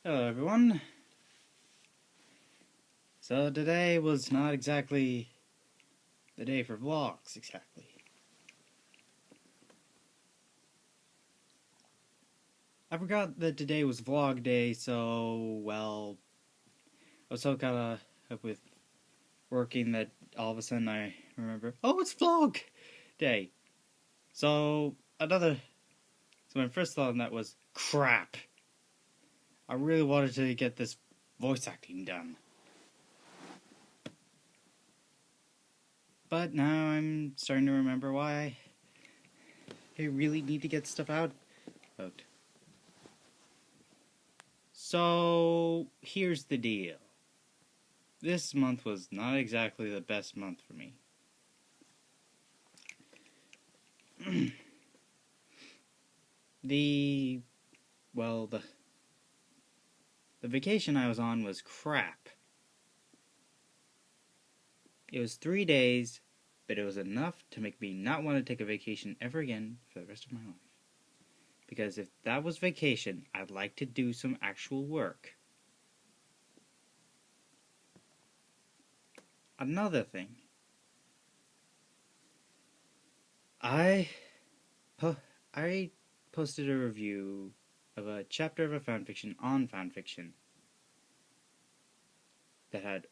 Hello everyone. So today was not exactly the day for vlogs, exactly. I forgot that today was vlog day, so, well, I was so caught up with working that all of a sudden I remember, oh, it's vlog day. So my first thought on that was, crap. I really wanted to get this voice acting done. But now I'm starting to remember why I really need to get stuff out. So, here's the deal. This month was not exactly the best month for me. the vacation I was on was crap. It was 3 days, but it was enough to make me not want to take a vacation ever again for the rest of my life. Because if that was vacation, I'd like to do some actual work. Another thing. I posted a review of a chapter of a fanfiction on fanfiction that had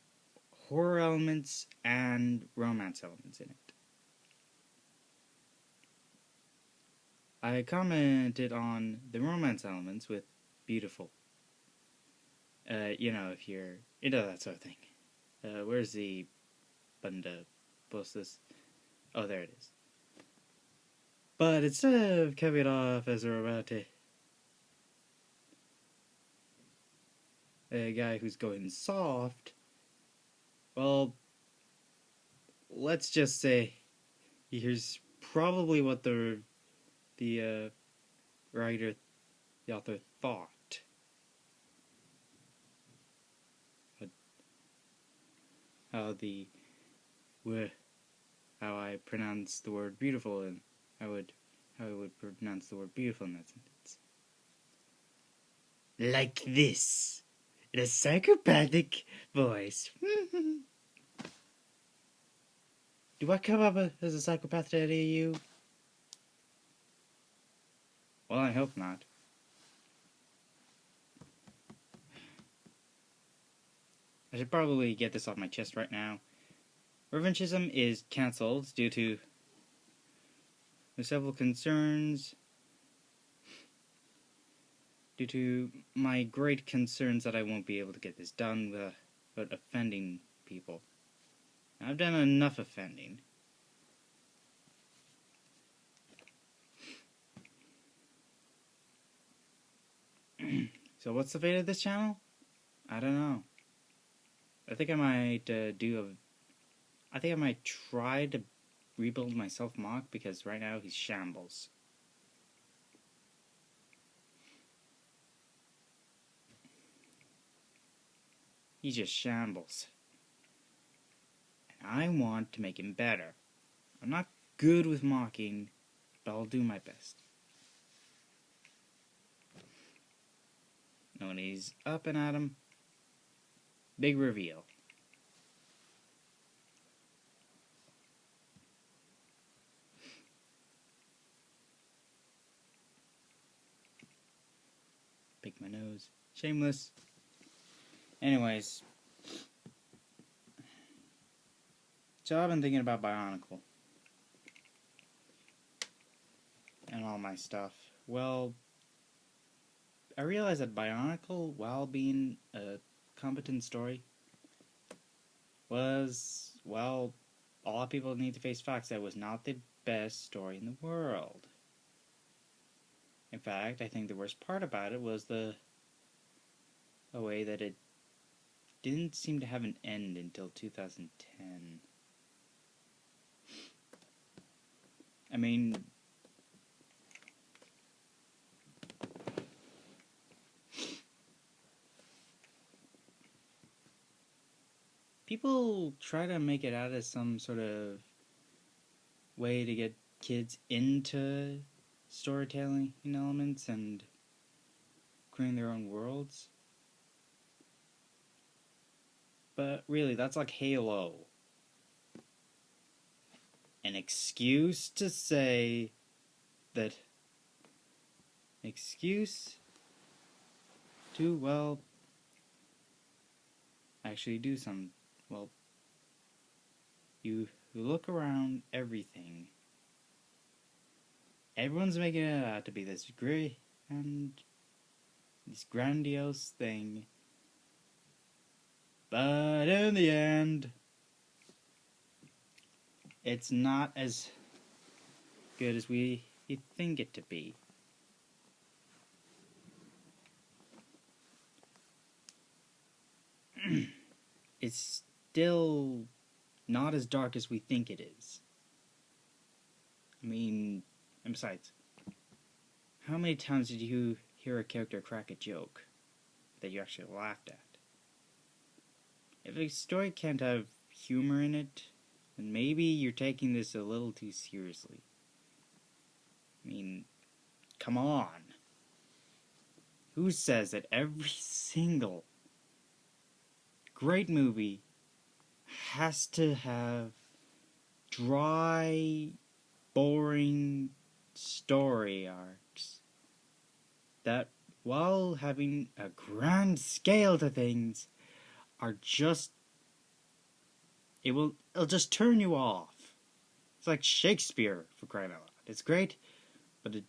horror elements and romance elements in it. I commented on the romance elements with beautiful. If you're into that sort of thing. Where's the button to post this? Oh, there it is. But instead of coming off as a romantic, a guy who's going soft, well, let's just say here's probably what the author thought. How I pronounce the word beautiful, and how I would pronounce the word beautiful in that sentence. Like this, in a psychopathic voice. Do I come up as a psychopath to any of you? Well, I hope not. I should probably get this off my chest right now. Revanchism is cancelled due to several concerns. Due to my great concerns that I won't be able to get this done without offending people. I've done enough offending. So what's the fate of this channel? I don't know. I think I might try to rebuild my self-mock, because right now he's shambles. He just shambles. And I want to make him better. I'm not good with mocking, but I'll do my best. And when he's up and at him, big reveal. Pick my nose. Shameless. Anyways. So I've been thinking about Bionicle. And all my stuff. Well, I realized that Bionicle, while being a competent story, was, well, a lot of people need to face facts that it was not the best story in the world. In fact, I think the worst part about it was the way that it didn't seem to have an end until 2010. I mean, people try to make it out as some sort of way to get kids into storytelling elements and creating their own worlds. But really, that's like Halo. An excuse to say that. Excuse to, well, actually do some. Well, you look around everything. Everyone's making it out to be this great and this grandiose thing. But in the end, it's not as good as we think it to be. It's still not as dark as we think it is. I mean, and besides, how many times did you hear a character crack a joke that you actually laughed at? If a story can't have humor in it, then maybe you're taking this a little too seriously. I mean, come on. Who says that every single great movie has to have dry, boring story arcs that, while having a grand scale to things, are just... It'll just turn you off. It's like Shakespeare, for crying out loud. It's great, but it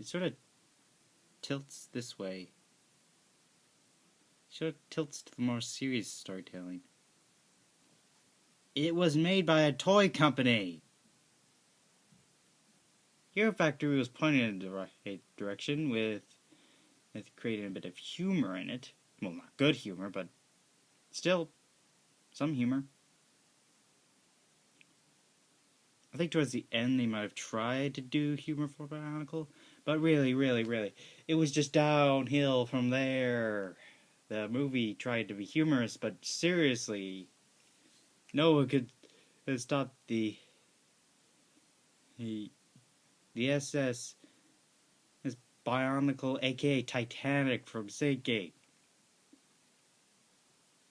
sort of tilts this way. It sort of tilts to the more serious storytelling. It was made by a toy company. Hero Factory was pointing in a direction with creating a bit of humor in it. Well, not good humor, but still some humor. I think towards the end they might have tried to do humor for Bionicle, but really, it was just downhill from there. The movie tried to be humorous, but seriously, no one could stop the SS is Bionicle, aka Titanic, from sinking.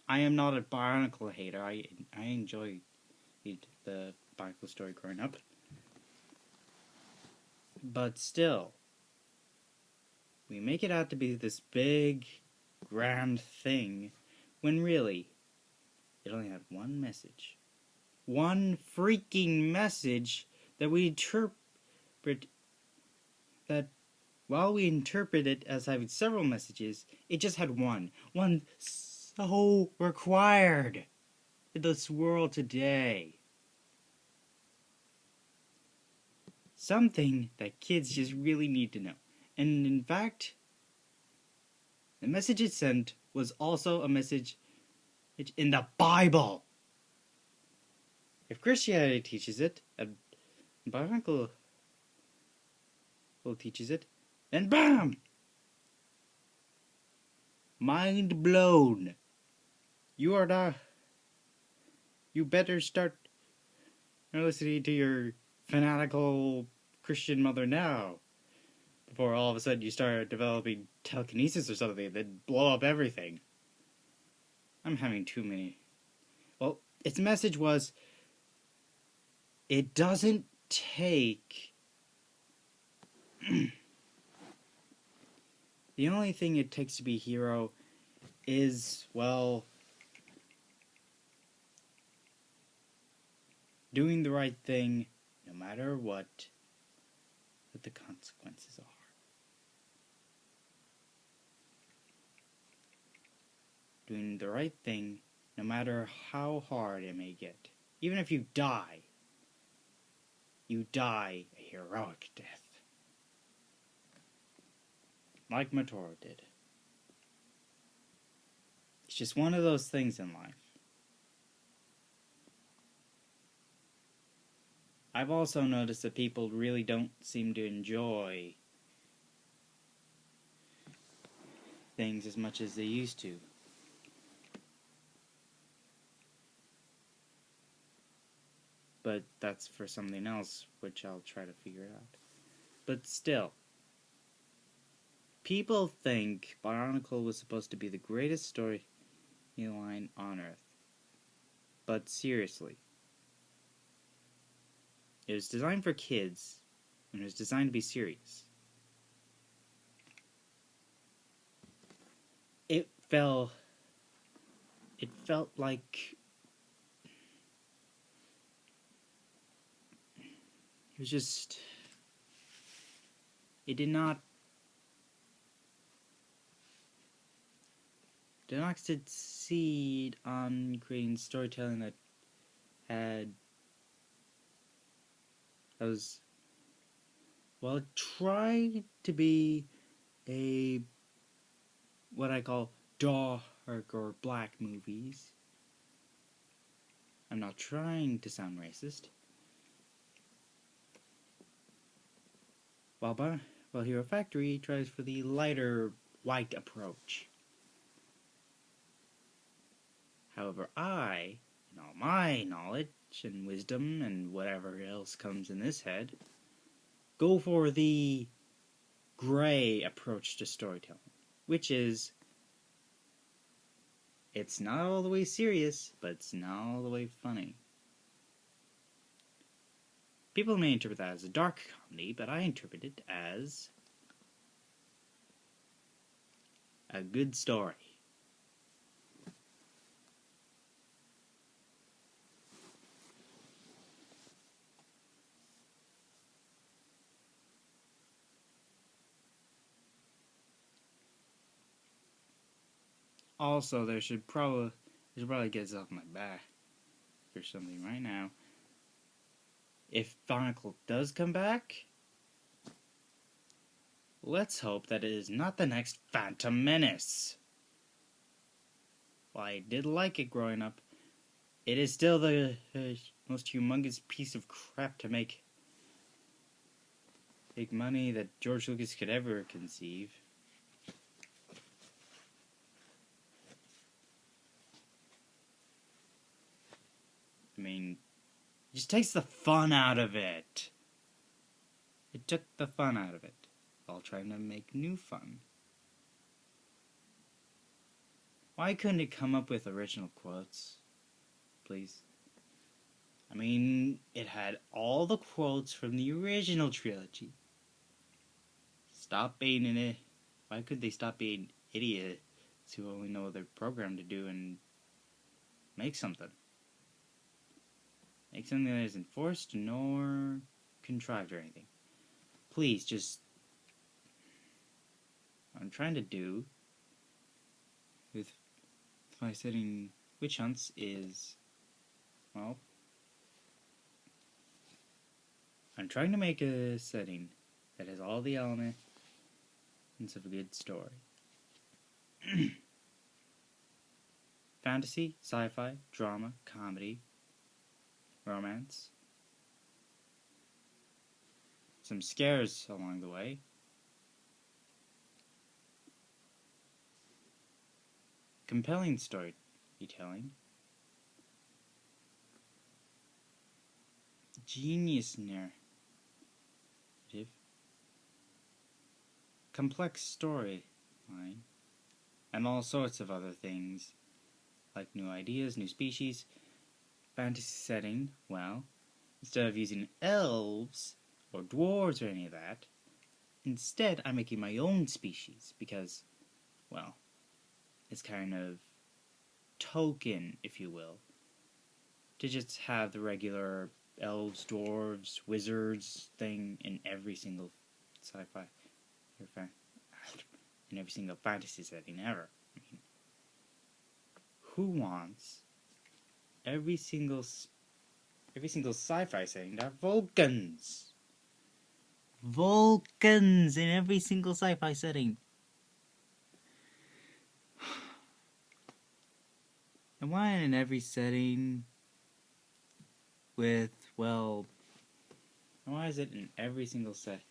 I am not a Bionicle hater. I enjoy the Bionicle story growing up. But still, we make it out to be this big, grand thing, when really, it only had one message. One freaking message that we interpret, that while we interpret it as having several messages, it just had one. One so required in this world today. Something that kids just really need to know. And in fact, the message it sent was also a message in the Bible. If Christianity teaches it, and Bionicle teaches it, then BAM! Mind blown. You better start listening to your fanatical Christian mother now, before all of a sudden you start developing telekinesis or something that blow up everything. I'm having too many. Well, its message was, it doesn't take... The only thing it takes to be a hero is, well, doing the right thing no matter what the consequences are. Doing the right thing no matter how hard it may get. Even if you die a heroic death. Like Motoro did. It's just one of those things in life. I've also noticed that people really don't seem to enjoy things as much as they used to. But that's for something else, which I'll try to figure out. But still, people think Bionicle was supposed to be the greatest storyline on Earth. but seriously. It was designed for kids, and it was designed to be serious. It felt like it was just, it did not succeed on creating storytelling that was, well, it tried to be a, what I call dark or black movies. I'm not trying to sound racist. While Hero Factory tries for the lighter white approach. However, I, in all my knowledge and wisdom and whatever else comes in this head, go for the gray approach to storytelling, which is, it's not all the way serious, but it's not all the way funny. People may interpret that as a dark comedy, but I interpret it as a good story. Also, there should probably get this off my back or something right now. If Barnacle does come back, let's hope that it is not the next Phantom Menace. While I did like it growing up, it is still the most humongous piece of crap to make money that George Lucas could ever conceive. I mean, it just takes the fun out of it. It took the fun out of it, while trying to make new fun. Why couldn't it come up with original quotes, please? I mean, it had all the quotes from the original trilogy. Stop being in it. Why could they stop being idiots who only know what they're programmed to do and make something? Make something that isn't forced nor contrived or anything. Please, just... what I'm trying to do with my setting witch hunts is, well, I'm trying to make a setting that has all the elements of a good story. Fantasy, sci-fi, drama, comedy, romance, some scares along the way, compelling storytelling, genius narrative, complex storyline, and all sorts of other things, like new ideas, new species. Fantasy setting, well, instead of using elves or dwarves or any of that, instead I'm making my own species because, well, it's kind of token, if you will, to just have the regular elves, dwarves, wizards thing in every single sci-fi or in every single fantasy setting ever. I mean, who wants every single sci-fi setting to have Vulcans? Vulcans in every single sci-fi setting. And why in every setting with, well, why is it in every single setting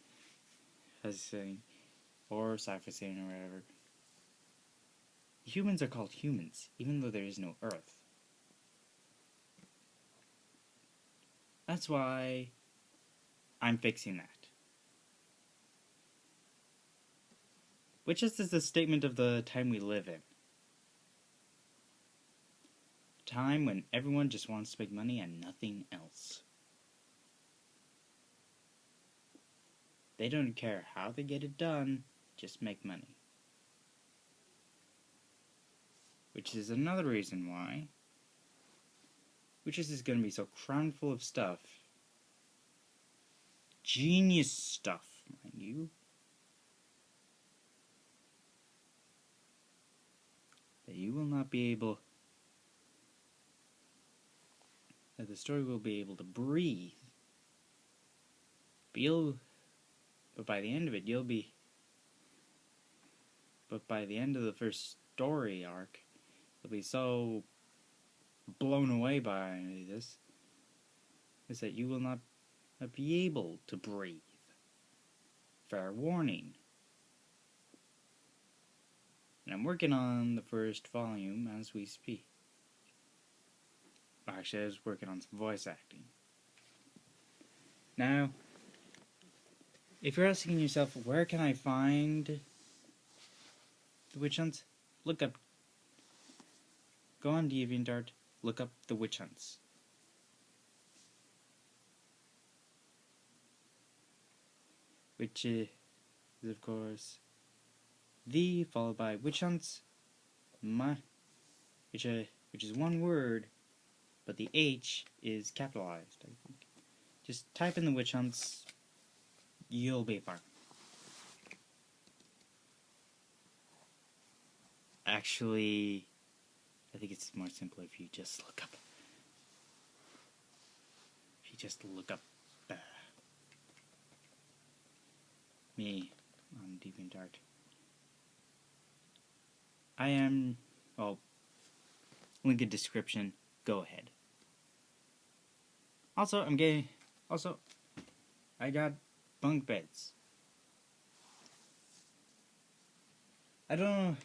or sci-fi setting or whatever? Humans are called humans, even though there is no Earth. That's why I'm fixing that. Which is a statement of the time we live in. time when everyone just wants to make money and nothing else. They don't care how they get it done, just make money. Which is another reason why Witches is going to be so crammed full of stuff. Genius stuff, mind you. That you will not be able... that the story will be able to breathe. But by the end of it, you'll be... But by the end of the first story arc, you'll be so blown away by this, is that you will not be able to breathe. Fair warning. And I'm working on the first volume as we speak. Actually, I was working on some voice acting. Now, if you're asking yourself, where can I find the witch hunts? Look up. Go on DeviantArt, look up the witch hunts. Which is, of course, the followed by witch hunts, which is one word, but the H is capitalized, I think. Just type in the witch hunts, you'll be fine. Actually, I think it's more simple if you just look up. Me on DeviantArt. I am... oh, link in description. Go ahead. Also, I'm gay. Also, I got bunk beds. I don't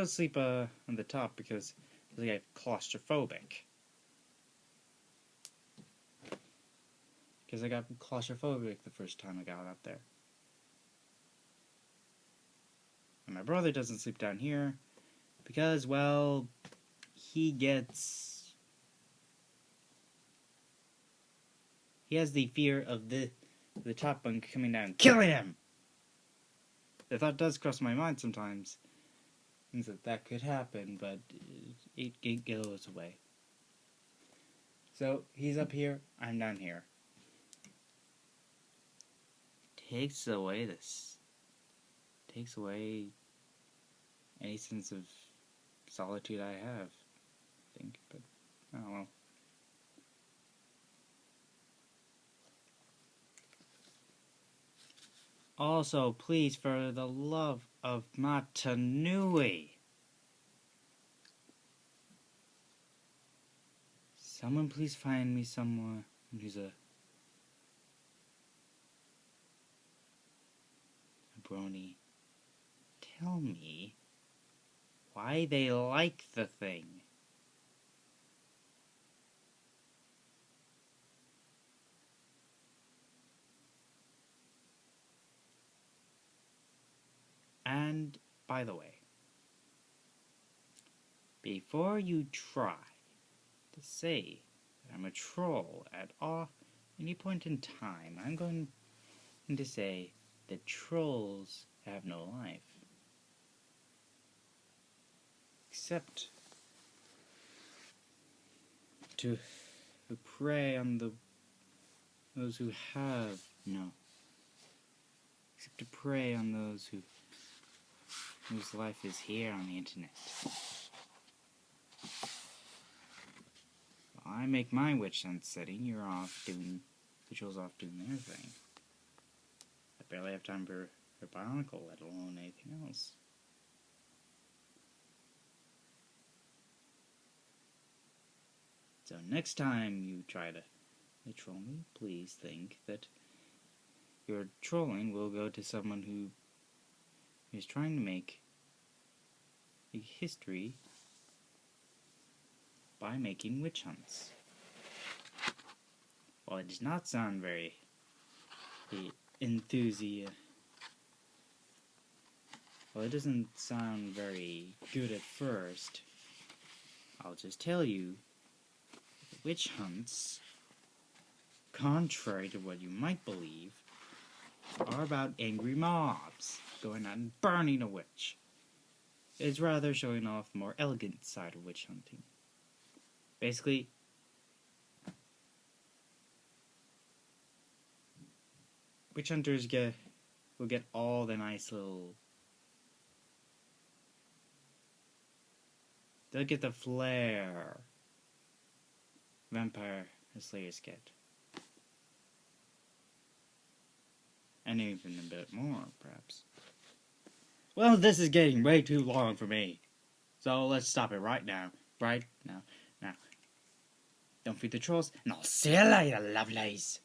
sleep on the top because I get claustrophobic. Because I got claustrophobic the first time I got up there. And my brother doesn't sleep down here because, well, he has the fear of the top bunk coming down and killing him. The thought does cross my mind sometimes, things that could happen, but it goes away. So he's up here, I'm down here. Takes away any sense of solitude I have, I think, but I don't know. Also, please, for the love of Matanui, someone please find me someone who's a brony. Tell me why they like the thing. And, by the way, before you try to say that I'm a troll at any point in time, I'm going to say that trolls have no life. Except to prey on those who have no. Except to prey on those whose life is here on the internet. While I make my witch hunt setting, the trolls off doing their thing. I barely have time for Bionicle, let alone anything else. So next time you try to troll me, please think that your trolling will go to someone who is trying to make a history by making witch hunts. While it does not sound very well, it doesn't sound very good at first, I'll just tell you witch hunts, contrary to what you might believe, are about angry mobs going out and burning a witch. It's rather showing off the more elegant side of witch hunting. Basically, witch hunters will get all the nice little... They'll get the flair vampire slayers get. And even a bit more, perhaps. Well, this is getting way too long for me. So let's stop it right now. Right now. Now. Don't feed the trolls, and I'll see you later, lovelies.